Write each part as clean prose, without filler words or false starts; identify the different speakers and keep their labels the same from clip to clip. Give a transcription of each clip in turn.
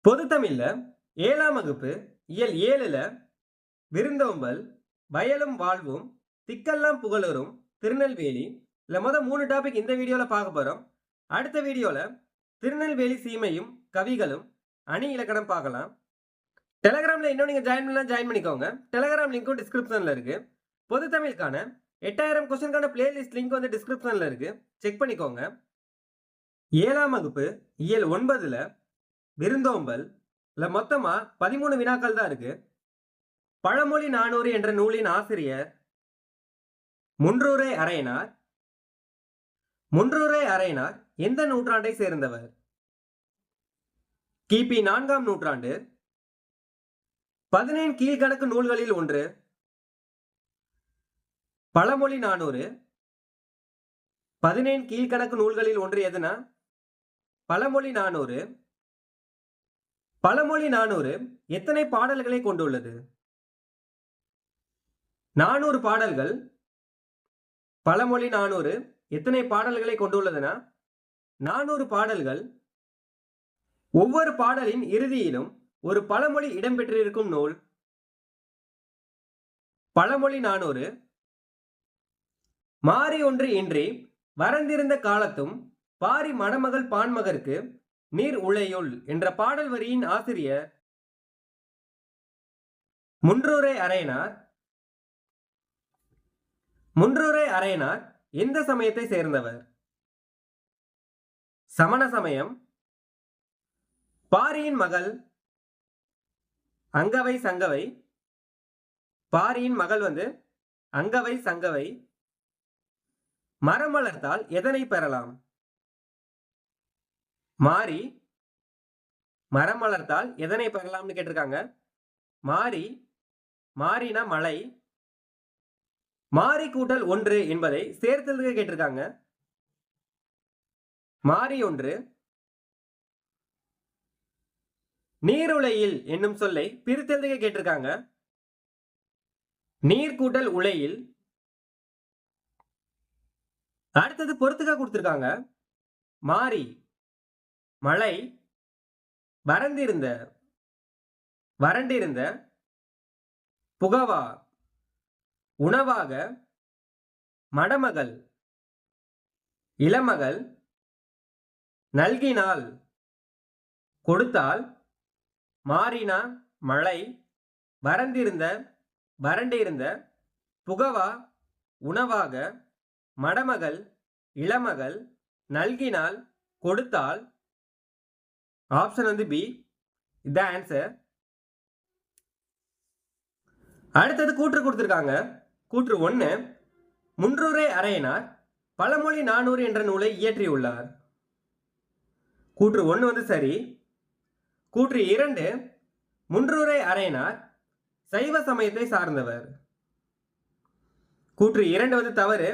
Speaker 1: பொதுத்தமிழ்ல 7ஆம் வகுப்பு இயல் 7ல விருந்தோம்பல், வயலும் வாழ்வும், திக்கெல்லாம் புகழரும், திருநெல்வேலி இல்ல 3 டாபிக் இந்த வீடியோல பார்க்க போறோம். அடுத்த வீடியோல திருநெல்வேலி சீமையும், கவிகளும், அணி இலக்கணம் பார்க்கலாம். டெலகிராம்ல இன்னும் நீங்க ஜாயின் பண்ணிக்கோங்க. டெலகிராம் லிங்க்கும் டிஸ்கிரிப்ஷன்ல இருக்கு. பொதுத்தமிழுக்கான 8000 கொஸ்டின்கான பிளேலிஸ்ட் லிங்க் வந்து டிஸ்கிரிப்ஷன்ல இருக்கு. செக் பண்ணிக்கோங்க. 7ஆம் வகுப்பு இயல் 9ல விருந்தோம்பல் மொத்தமா 13 வினாக்கள் தான் இருக்கு. பழமொழி 400 என்ற நூலின் ஆசிரியர் முன்றூரை அரையனார். முன்றூரை அரையனார் எந்த நூற்றாண்டை சேர்ந்தவர்? கிபி 4ஆம் நூற்றாண்டு. 17 கீழ்கணக்கு நூல்களில் ஒன்று. பழமொழி 400 17 கீழ்கணக்கு நூல்களில் ஒன்று எதுனா பழமொழி 400. பழமொழி 400 எத்தனை பாடல்களை கொண்டுள்ளது? 400 பாடல்கள். பழமொழி 400 எத்தனை பாடல்களை கொண்டுள்ளதுனா 400 பாடல்கள். ஒவ்வொரு பாடலின் இறுதியிலும் ஒரு பழமொழி இடம்பெற்றிருக்கும் நூல். பழமொழி 400. மாறி ஒன்று இன்றி வரந்திருந்த காலத்தும் பாரி மணமகள் பான்மகற்கு நீர் உளையுள் என்ற பாடல் வரியின் ஆசிரியர் முன்றூரை அரையனார். முன்றூரை அரையனார் எந்த சமயத்தை சேர்ந்தவர்? சமண சமயம். பாரியின் மகள் அங்கவை சங்கவை. பாரியின் மகள் வந்து அங்கவை சங்கவை. மரம் வளர்த்தால் எதனை பெறலாம்? மாறி. மரம் வளர்த்தால் எதனை பெறலாம்னு கேட்டிருக்காங்க. மாறி. மாறினா மழை. மாறி கூட்டல் 1 என்பதை சேர்த்தெழுதுக கேட்டிருக்காங்க. மாறி 1. நீருளையில் என்னும் சொல்லை பிரித்தெழுதுக கேட்டிருக்காங்க. நீர் கூட்டல் உளையில். அடுத்தது பொறுத்துக்க கொடுத்திருக்காங்க. மாறி மழை, வறண்டிருந்த வறண்டிருந்த, புகவா உணவாக, மடமகள் இளமகள், நல்கினால் கொடுத்தால். மாறினா மழை, வறண்டிருந்த வறண்டிருந்த, புகவா உணவாக, மடமகள் இளமகள், நல்கினால் கொடுத்தால். ஆப்ஷன் வந்து பி. இதான் ஆன்சர். அடுத்தது கூற்று கொடுத்திருக்காங்க. கூற்று 1. முன்றூரை அரையனார் பழமொழி 400 என்ற நூலை இயற்றியுள்ளார். கூற்று 1 வந்து சரி. கூற்று 2. முன்றூரை அரையனார் சைவ சமயத்தை சார்ந்தவர். கூற்று 2 வந்து தவறு.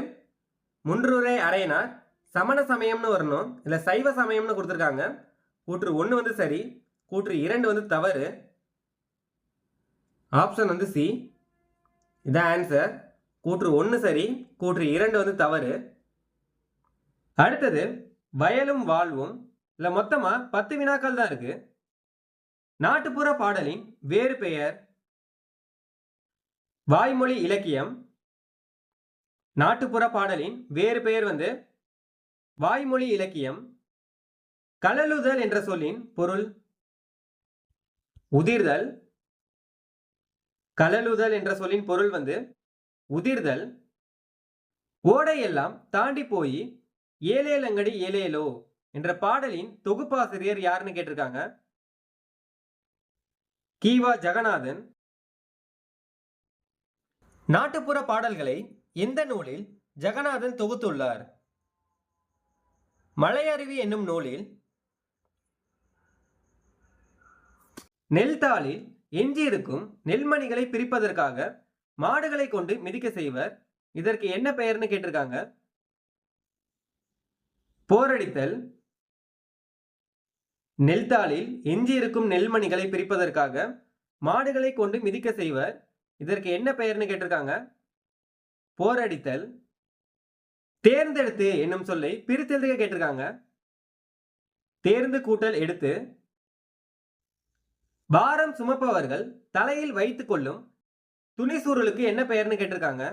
Speaker 1: முன்றூரை அரையனார் சமண சமயம்னு வரணும், இல்ல சைவ சமயம்னு கொடுத்திருக்காங்க. கூற்று 1 வந்து சரி. கூற்று 2 வந்து தவறு. ஆப்ஷன் வந்து சி. இதான் ஆன்சர். கூற்று 1 சரி, கூற்று 2 வந்து தவறு. அடுத்தது வயலும் வாழ்வும். இல்ல மொத்தமா 10 வினாக்கள் தான் இருக்கு. நாட்டுப்புற பாடலின் வேறு பெயர். வாய்மொழி இலக்கியம். நாட்டுப்புற பாடலின் வேறு பெயர் வந்து வாய்மொழி இலக்கியம். கழலுதல் என்ற சொல்லின் பொருள். உதிர்தல். கழலுதல் என்ற சொல்லின் பொருள் வந்து உதிர்தல். ஓடையெல்லாம் தாண்டி போய் ஏலேலங்கடி ஏலேலோ என்ற பாடலின் தொகுப்பாசிரியர் யாருன்னு கேட்டிருக்காங்க. கீவா ஜெகநாதன். நாட்டுப்புற பாடல்களை எந்த நூலில் ஜெகநாதன் தொகுத்துள்ளார்? மலையருவி என்னும் நூலில். நெல்தாளில் எஞ்சியிருக்கும் நெல்மணிகளை பிரிப்பதற்காக மாடுகளை கொண்டு மிதிக்க செய்வர். இதற்கு என்ன பெயர்னு கேட்டிருக்காங்க. போரடித்தல். நெல்தாளில் எஞ்சியிருக்கும் நெல்மணிகளை பிரிப்பதற்காக மாடுகளை கொண்டு மிதிக்க செய்வர். இதற்கு என்ன பெயர்னு கேட்டிருக்காங்க. போரடித்தல். தேர்ந்தெடுத்து என்னும் சொல்லை பிரித்தெழுதுக கேட்டிருக்காங்க. தேர்ந்து கூட்டல் எடுத்து. பாரம் சுமப்பவர்கள் தலையில் வைத்துக் கொள்ளும் துணி சூறலுக்கு என்ன பெயர்னு கேட்டிருக்காங்க.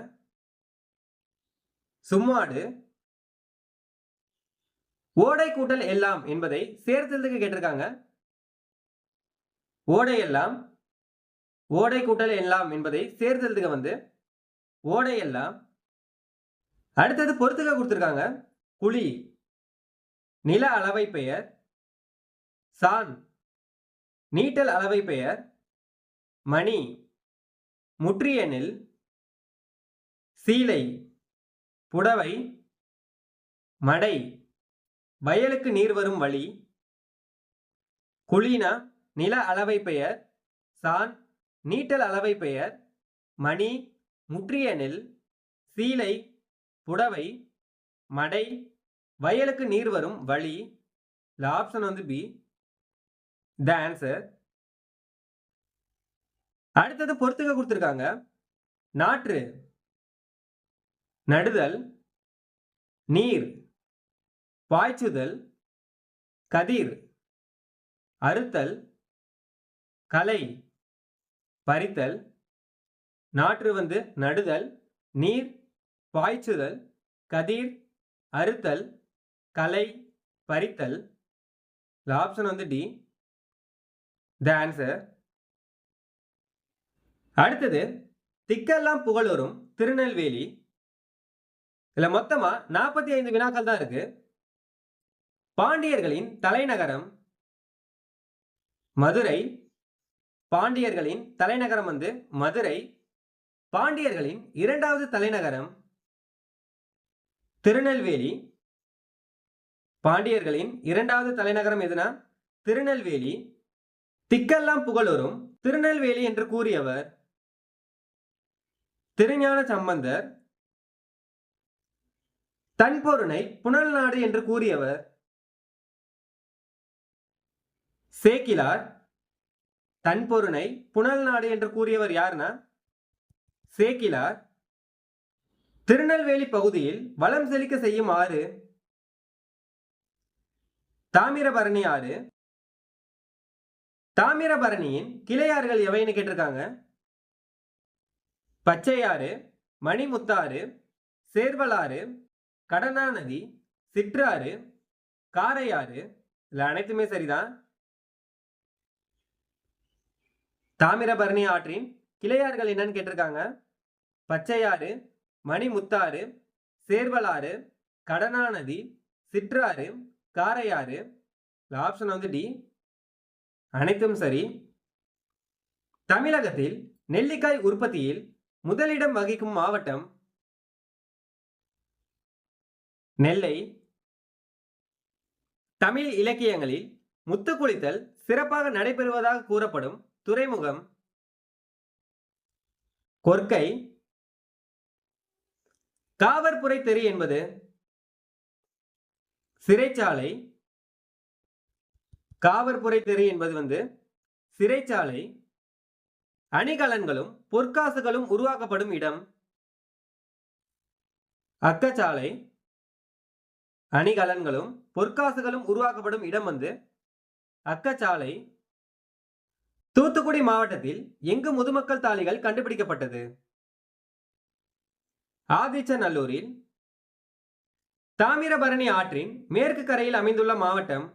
Speaker 1: சும்மாடு. ஓடை கூட்டல் எல்லாம் என்பதை சேர்த்ததுக்கு கேட்டிருக்காங்க. ஓடை எல்லாம், ஓடை கூட்டல் எல்லாம் என்பதை சேர்த்ததுக்கு வந்து ஓடை எல்லாம். அடுத்தது பொறுத்துக்க கொடுத்திருக்காங்க. குழி, நில அளவை பெயர். சான், நீட்டல் அளவை பெயர். மணி, முற்றியெனில். சீலை, புடவை. மடை, வயலுக்கு நீர் வரும் வழி. குழினா நில அளவை பெயர். சான், நீட்டல் அளவை பெயர். மணி, முற்றியெனில். சீலை, புடவை. மடை, வயலுக்கு நீர் வரும் வழி. ஆப்ஷன் வந்து பி, த ஆன்சர். அடுத்தது பொறுத்துக்க கொடுத்திருக்காங்க. நாற்று, நடுதல். நீர், பாய்ச்சுதல். கதிர், அறுத்தல். களை, பறித்தல். நாற்று வந்து நடுதல், நீர், பாய்ச்சுதல், கதிர், அறுத்தல், களை, பறித்தல். ஆப்ஷன் வந்து டி, த ஆன்சர். அடுத்தது திக்கெல்லாம் புகழூரும் திருநெல்வேலி. இதுல மொத்தமா 45 வினாக்கள் தான் இருக்கு. பாண்டியர்களின் தலைநகரம் மதுரை. பாண்டியர்களின் தலைநகரம் வந்து மதுரை. பாண்டியர்களின் இரண்டாவது தலைநகரம் திருநெல்வேலி. பாண்டியர்களின் இரண்டாவது தலைநகரம் எதுனா திருநெல்வேலி. திக்கெல்லாம் புகழூரும் திருநெல்வேலி என்று கூறியவர் திருஞான சம்பந்தர். தன்பொருணை புனல் நாடு என்று கூறியவர் சேக்கிலார். தன்பொருணை புனல் நாடு என்று கூறியவர் யாருன்னா சேக்கிலார். திருநெல்வேலி பகுதியில் வளம் செழிக்க செய்யும் ஆறு தாமிரபரணி ஆறு. தாமிரபரணியின் கிளையாறுகள் எவைன்னு கேட்டிருக்காங்க. பச்சையாறு, மணிமுத்தாறு, சேர்வலாறு, கடனா நதி, சிற்றாறு, காரையாறு. இல்ல அனைத்துமே சரிதான். தாமிரபரணி ஆற்றின் கிளையாறுகள் என்னன்னு கேட்டிருக்காங்க. பச்சையாறு, மணிமுத்தாறு, சேர்வலாறு, கடனா நதி, சிற்றாறு, காரையாறு. ஆப்ஷன் வந்து டி, அனைத்தும் சரி. தமிழகத்தில் நெல்லிக்காய் உற்பத்தியில் முதலிடம் வகிக்கும் மாவட்டம் நெல்லை. தமிழ் இலக்கியங்களில் முத்து குளித்தல் சிறப்பாக நடைபெறுவதாக கூறப்படும் துறைமுகம் கொர்க்கை. காவற்புரை தெரு என்பது சிறைச்சாலை. காவற்புரை தெரு என்பது வந்து சிறைச்சாலை. அணிகலன்களும் பொற்காசுகளும் உருவாக்கப்படும் இடம் அக்கச்சாலை. அணிகலன்களும் பொற்காசுகளும் உருவாக்கப்படும் இடம் வந்து அக்கச்சாலை. தூத்துக்குடி மாவட்டத்தில் எங்கு முதுமக்கள் தாழிகள் கண்டுபிடிக்கப்பட்டது? ஆதிச்சநல்லூரில். தாமிரபரணி ஆற்றின் மேற்கு கரையில் அமைந்துள்ள மாவட்டம்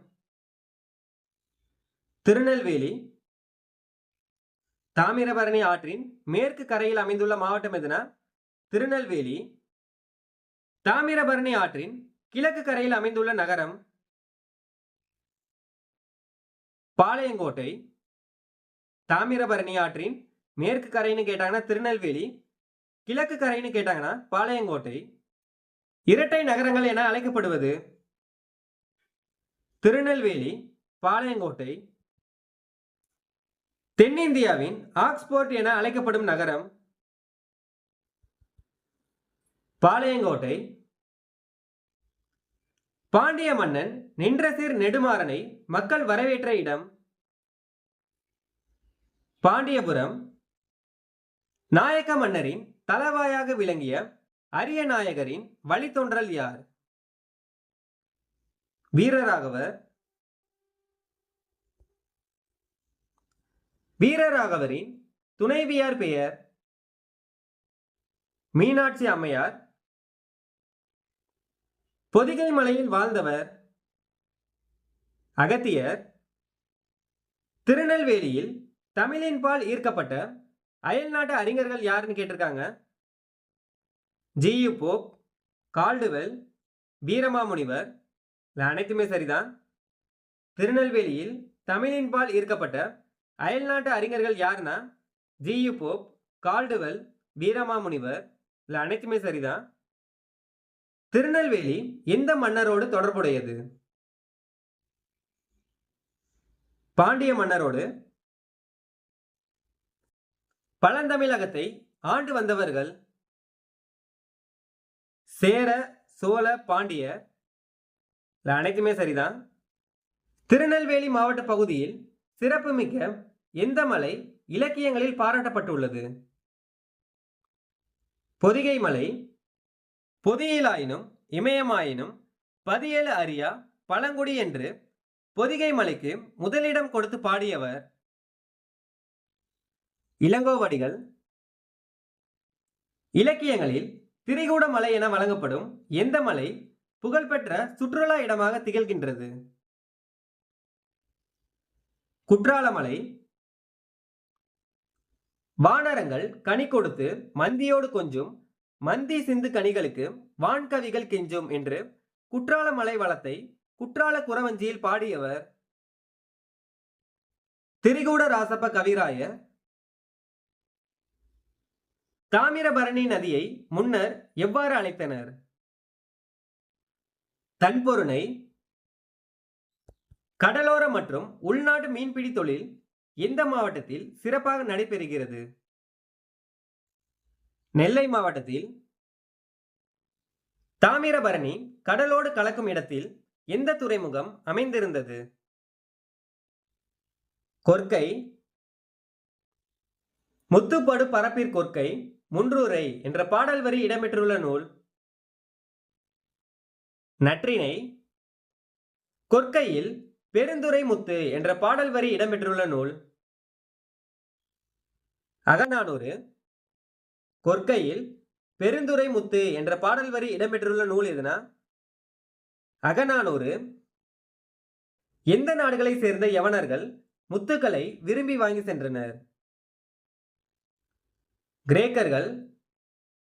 Speaker 1: திருநெல்வேலி. தாமிரபரணி ஆற்றின் மேற்கு கரையில் அமைந்துள்ள மாவட்டம் எதுனா திருநெல்வேலி. தாமிரபரணி ஆற்றின் கிழக்கு கரையில் அமைந்துள்ள நகரம் பாளையங்கோட்டை. தாமிரபரணி ஆற்றின் மேற்கு கரைன்னு கேட்டாங்கன்னா திருநெல்வேலி, கிழக்கு கரைன்னு கேட்டாங்கன்னா பாளையங்கோட்டை. இரட்டை நகரங்கள் என அழைக்கப்படுவது திருநெல்வேலி, பாளையங்கோட்டை. தென்னிந்தியாவின் ஆக்ஸ்போர்ட் என அழைக்கப்படும் நகரம் பாளையங்கோட்டை. பாண்டிய மன்னன் நின்றசீர் நெடுமாறனை மக்கள் வரவேற்ற இடம் பாண்டியபுரம். நாயக்க மன்னரின் தலவாயாக விளங்கிய அரிய நாயகரின் வழித்தோன்றல் யார்? வீரராகவர். வீரராகவரின் துணைவியார் பெயர்? மீனாட்சி அம்மையார். பொதிகை மலையில் வாழ்ந்தவர்? அகத்தியர். திருநெல்வேலியில் தமிழின் பால் ஈர்க்கப்பட்ட அயல்நாட்டு அறிஞர்கள் யாருன்னு கேட்டிருக்காங்க. ஜி.யு. Pope, Caldwell, Veeramamunivar. இல்லை, அனைத்துமே சரிதான். திருநெல்வேலியில் தமிழின் பால் ஈர்க்கப்பட்ட அயல்நாட்டு அறிஞர்கள் யாருன்னா ஜி.யு. Pope, Caldwell, Veeramamunivar. இல்லை, அனைத்துமே சரிதான். திருநெல்வேலி எந்த மன்னரோடு தொடர்புடையது? பாண்டிய மன்னரோடு. பழந்தமிழகத்தை ஆண்டு வந்தவர்கள்? சேர, சோழ, பாண்டிய. அனைத்துமே சரிதான். திருநெல்வேலி மாவட்ட பகுதியில் சிறப்புமிக்க எந்த மலை இலக்கியங்களில் பாராட்டப்பட்டுள்ளது? பொதிகை மலை. பொதியிலாயினும் இமயமாயினும் பதியேழு அறியா பழங்குடி என்று பொதிகை மலைக்கு முதலிடம் கொடுத்து பாடியவர்? இளங்கோவடிகள். இலக்கியங்களில் திரிகூட மலை என வழங்கப்படும் எந்த மலை புகழ்பெற்ற சுற்றுலா இடமாக திகழ்கின்றது? குற்றாலமலை. வானரங்கள் கனி கொடுத்து மந்தியோடு கொஞ்சும், மந்தி சிந்து கனிகளுக்கு வான்கவிகள் கெஞ்சும் என்று குற்றாலமலை வளத்தை குற்றால குறவஞ்சியில் பாடியவர்? திரிகூட ராசப்ப கவிராயர். தாமிரபரணி நதியை முன்னர் எவ்வாறு அழைத்தனர்? தன்பொருணை. கடலோர மற்றும் உள்நாட்டு மீன்பிடி தொழில் எந்த மாவட்டத்தில் சிறப்பாக நடைபெறுகிறது? நெல்லை மாவட்டத்தில். தாமிரபரணி கடலோடு கலக்கும் இடத்தில் எந்த துறைமுகம் அமைந்திருந்தது? கொர்க்கை. முத்துப்படு பரப்பிற் கொர்க்கை முன்றுரை என்ற பாடல் வரி இடம்பெற்றுள்ள நூல்? நற்றிணை. கொர்க்கையில் பெருந்துரை முத்து என்ற பாடல் வரி இடம்பெற்றுள்ள நூல்? அகநானூறு. கொர்க்கையில் பெருந்துரை முத்து என்ற பாடல் வரி இடம்பெற்றுள்ள நூல் எதுனா? அகநானூறு. எந்த நாடுகளை சேர்ந்த யவனர்கள் முத்துக்களை விரும்பி வாங்கி சென்றனர்? கிரேக்கர்கள்.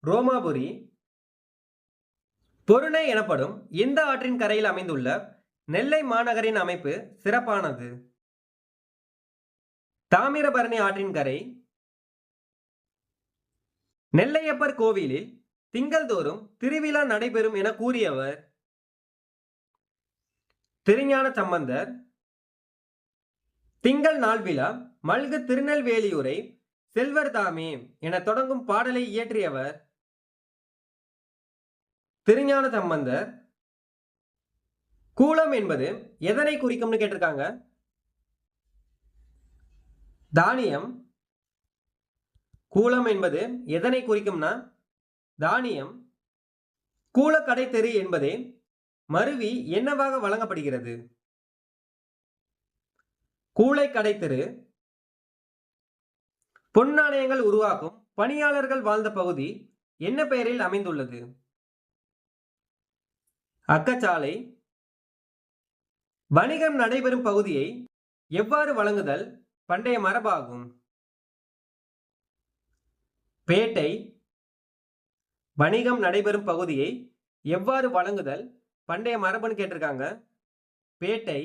Speaker 1: ரோமாபுரி. பொருணை எனப்படும் எந்த ஆற்றின் கரையில் அமைந்துள்ள நெல்லை மாநகரின் அமைப்பு சிறப்பானது? தாமிரபரணி ஆற்றின் கரை. நெல்லையப்பர் கோவிலில் திங்கள்தோறும் திருவிழா நடைபெறும் என கூறியவர்? திருஞான சம்பந்தர். திங்கள் நாள் விழா மல்கு திருநெல்வேலியூரை செல்வர் தாமே என தொடங்கும் பாடலை இயற்றியவர்? திருஞான சம்பந்தர். கூலம் என்பது எதனை குறிக்கும்னு கேட்டிருக்காங்க. தானியம். கூலம் என்பது எதனை குறிக்கும்னா தானியம். கூலக்கடை தெரு என்பதே மருவி என்னவாக வழங்கப்படுகிறது? கூளைக்கடை தெரு. பொன்னாணயங்கள் உருவாக்கும் பணியாளர்கள் வாழ்ந்த பகுதி என்ன பெயரில் அமைந்துள்ளது? அக்கச்சாலை. வணிகம் நடைபெறும் பகுதியை எவ்வாறு வழங்குதல் பண்டைய மரபாகும்? பேட்டை. வணிகம் நடைபெறும் பகுதியை எவ்வாறு வழங்குதல் பண்டைய மரபுன்னு கேட்டிருக்காங்க. பேட்டை.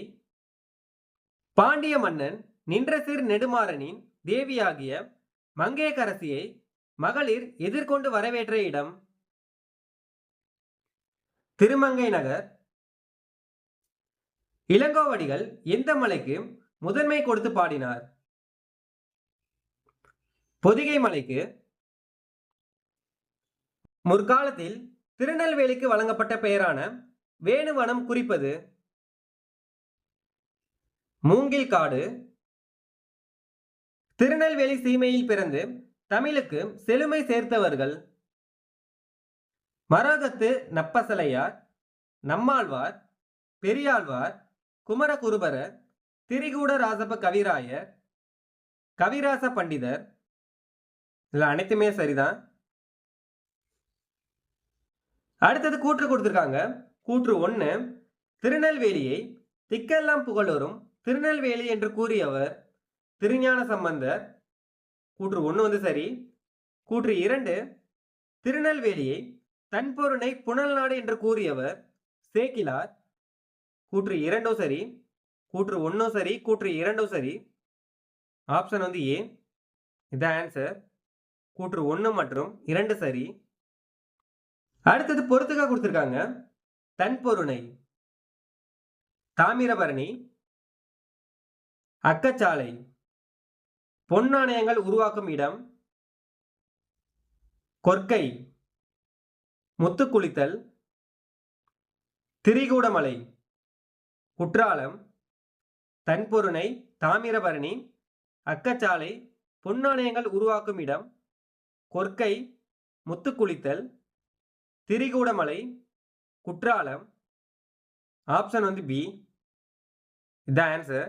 Speaker 1: பாண்டிய மன்னன் நின்றசீர் நெடுமாறனின் தேவியாகிய மங்கையர்க்கரசியை மகளிர் எதிர்கொண்டு வரவேற்ற இடம்? திருமங்கை நகர். இளங்கோவடிகள் எந்த மலைக்கு முதன்மை கொடுத்து பாடினார்? பொதிகை மலைக்கு. முற்காலத்தில் திருநெல்வேலிக்கு வழங்கப்பட்ட பெயரான வேணுவனம் குறிப்பது? மூங்கில் காடு. திருநெல்வேலி சீமையில் பிறந்து தமிழுக்கு செழுமை சேர்த்தவர்கள்? மரகத்து நப்பசலையார், நம்மாழ்வார், பெரியாழ்வார், குமரகுருபரர், திரிகூட ராசப்ப கவிராயர். கவிராச பண்டிதர். இதில் அனைத்துமே சரிதான். அடுத்தது கூற்று கொடுத்துருக்காங்க. கூற்று 1, திருநெல்வேலியை திக்கெல்லாம் புகழோரும் திருநெல்வேலி என்று கூறியவர் திருஞான சம்பந்தர். கூற்று 1 வந்து சரி. கூற்று 2, திருநெல்வேலியை தன்பொருணை புனல் நாடு என்று கூறியவர் சேக்கிலார். கூற்று 2 சரி. கூற்று 1 சரி. கூற்று 2 சரி. ஆப்ஷன் வந்து ஏ. இதான் ஆன்சர். கூற்று 1 மற்றும் 2 சரி. அடுத்தது பொறுத்துக்க கொடுத்துருக்காங்க. தன்பொருணை, தாமிரபரணி, அக்கச்சாலை, பொன்னாணயங்கள் உருவாக்கும் இடம், கொற்கை, முத்துக்குளித்தல், திரிகூடமலை, குற்றாலம், தன்பொருணை, தாமிரபரணி, அக்கச்சாலை, பொன்னாணயங்கள் உருவாக்கும் இடம், கொற்கை, முத்துக்குளித்தல், திரிகூடமலை, குற்றாலம். ஆப்ஷன் வந்து பி. இதான் ஆன்சர்.